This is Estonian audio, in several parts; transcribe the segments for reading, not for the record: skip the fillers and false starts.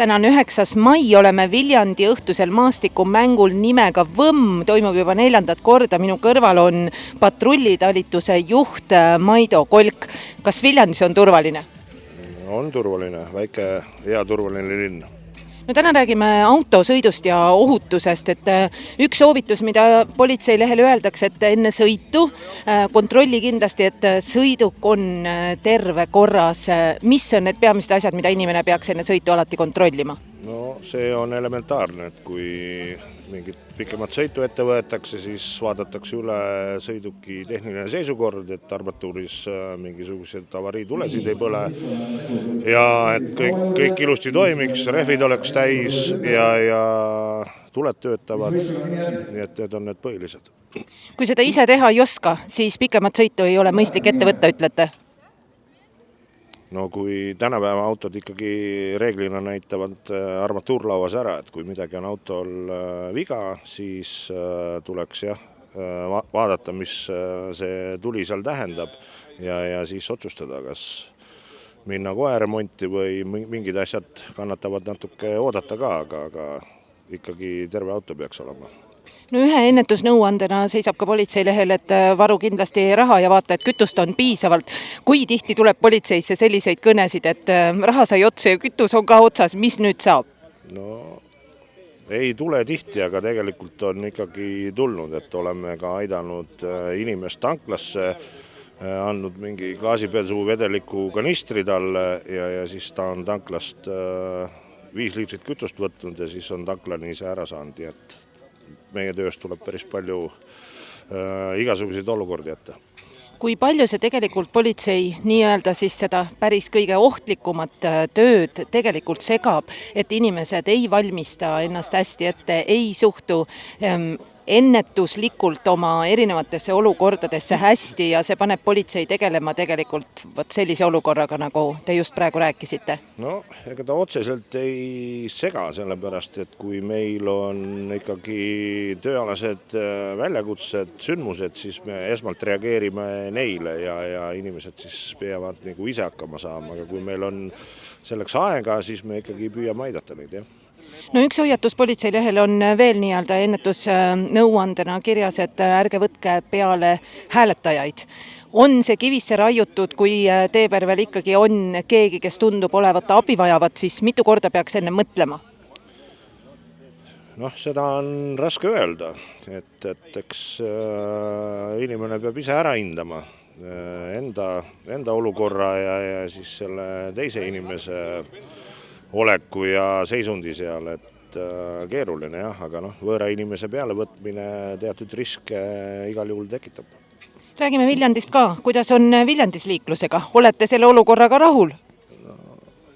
Täna on 9. mai, oleme Viljandi õhtusel maastikumängul nimega Võmm, toimub juba 4. korda. Minu kõrval on patrullitalituse juht Maido Kolk. Kas Viljandis on turvaline? On turvaline, väike hea turvaline linn. No täna räägime autosõidust ja ohutusest, et üks soovitus, mida politseilehel öeldakse, et enne sõitu kontrolli kindlasti, et sõiduk on terve korras. Mis on need peamised asjad, mida inimene peaks enne sõitu alati kontrollima? No see on elementaarne, et kui mingit pikemat sõitu ette võetakse, siis vaadatakse üle sõiduki tehniline seisukord, et armatuuris mingisugused avariitulesid ei põle ja et kõik ilusti toimiks, rehvid oleks täis ja tuled töötavad, nii et need on need põhilised. Kui seda ise teha ei oska, siis pikemat sõitu ei ole mõistlik ette võtta, ütlete? No kui tänapäeva autod ikkagi reeglina näitavad armatuurlauas ära, et kui midagi on autol viga, siis tuleks vaadata, mis see tuli seal tähendab ja siis otsustada, kas minna kohe remonti või mingid asjad kannatavad natuke oodata ka, aga ikkagi terve auto peaks olema. No ühe ennetusnõuandena seisab ka politseilehel, et varu kindlasti raha ja vaata, et kütust on piisavalt. Kui tihti tuleb politseisse selliseid kõnesid, et raha sai otsa ja kütus on ka otsas, mis nüüd saab? No ei tule tihti, aga tegelikult on ikkagi tulnud, et oleme ka aidanud inimest tanklasse, andnud mingi klaasipesuu vedeliku kanistri talle ja siis ta on tanklast 5 liitrit kütust võtnud ja siis on tanklani ise ära saanud, et meie tööst tuleb päris palju igasuguseid olukordi ette. Kui palju see tegelikult politsei nii-öelda siis seda päris kõige ohtlikumat tööd tegelikult segab, et inimesed ei valmista ennast hästi ette, ei suhtu ennetuslikult oma erinevatesse olukordadesse hästi ja see paneb politsei tegelema tegelikult sellise olukorraga, nagu te just praegu rääkisite? No, ega ta otseselt ei sega, sellepärast, et kui meil on ikkagi tööalased väljakutsed, sündmused, siis me esmalt reageerime neile ja inimesed siis peavad nagu ise hakkama saama, aga kui meil on selleks aega, siis me ikkagi püüame aidata neid, jah. No üks hoiatus politseilehel on veel nii-öelda ennetusnõuandena kirjas, et ärge võtke peale hääletajaid. On see kivisse raiutud, kui teepervel ikkagi on keegi, kes tundub olevat abi vajavat, siis mitu korda peaks enne mõtlema? Noh, seda on raske öelda, et eks inimene peab ise ära hindama enda olukorra ja siis selle teise inimese oleku ja seisundi seal, et keeruline jah, aga võõra inimese peale võtmine teatud riske igal juhul tekitab. Räägime Viljandist ka. Kuidas on Viljandis liiklusega? Olete selle olukorraga rahul?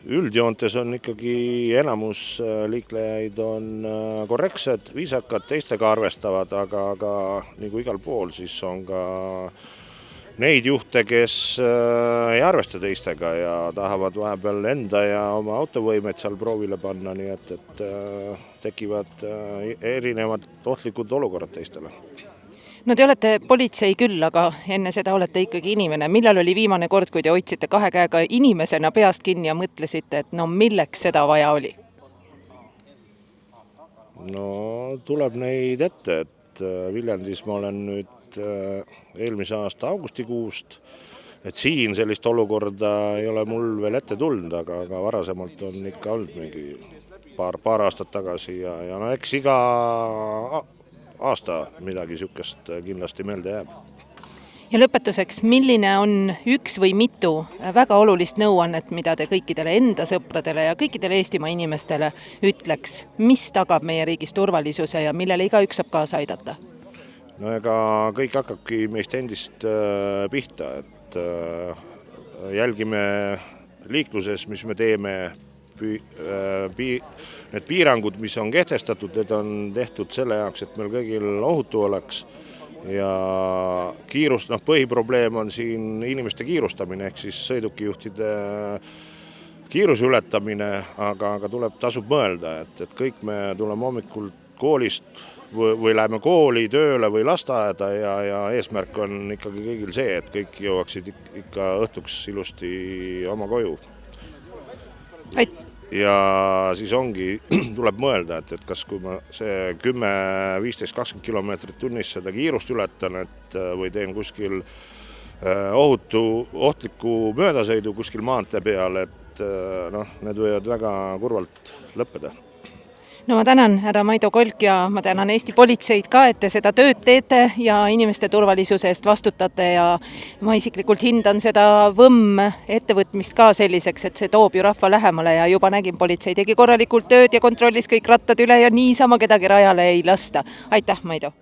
Üldjoontes on ikkagi enamus liiklejaid on korrektsed, viisakad, teistega arvestavad, aga nagu igal pool siis on ka neid juhte, kes ei arvesta teistega ja tahavad vahepeal enda ja oma autovõimet seal proovile panna, nii et tekivad erinevad ohtlikud olukorrad teistele. No te olete politsei küll, aga enne seda olete ikkagi inimene. Millal oli viimane kord, kui te hoidsite 2 käega inimesena peast kinni ja mõtlesite, et no milleks seda vaja oli? No tuleb neid ette, et Viljandis ma olen nüüd eelmise aasta augustikuust, et siin sellist olukorda ei ole mul veel ette tulnud, aga varasemalt on ikka olnud mingi paar aastat tagasi ja eks iga aasta midagi sükest kindlasti meelde jääb. Ja lõpetuseks, milline on üks või mitu väga olulist nõuannet, mida te kõikidele enda sõpradele ja kõikidele Eestimaa inimestele ütleks, mis tagab meie riigis turvalisuse ja millele igaüks saab kaasa aidata? No ega kõik hakkabki meist endist pihta, et jälgime liikluses, mis me teeme, need piirangud, mis on kehtestatud, need on tehtud selle jaoks, et meil kõigil ohutu oleks ja põhiprobleem on siin inimeste kiirustamine ehk siis sõidukijuhtide kiiruse ületamine, aga tasub mõelda, et kõik me tuleme hommikul koolist või läheme kooli, tööle või lasteaeda ja eesmärk on ikkagi kõigil see, et kõik jõuaksid ikka õhtuks ilusti oma koju. ja siis ongi, tuleb mõelda, et kas kui ma see 10, 15, 20 kilomeetrit tunnis seda kiirust ületan, või teen kuskil ohtliku möödasõidu kuskil maantee peal, et need võivad väga kurvalt lõppeda. No ma tänan, härra Maido Kolk, ja ma tänan Eesti politseid ka, et te seda tööd teete ja inimeste turvalisuse eest vastutate, ja ma isiklikult hindan seda võmm ettevõtmist ka selliseks, et see toob ju rahva lähemale, ja juba nägin, politsei tegi korralikult tööd ja kontrollis kõik rattad üle ja niisama kedagi rajale ei lasta. Aitäh, Maido!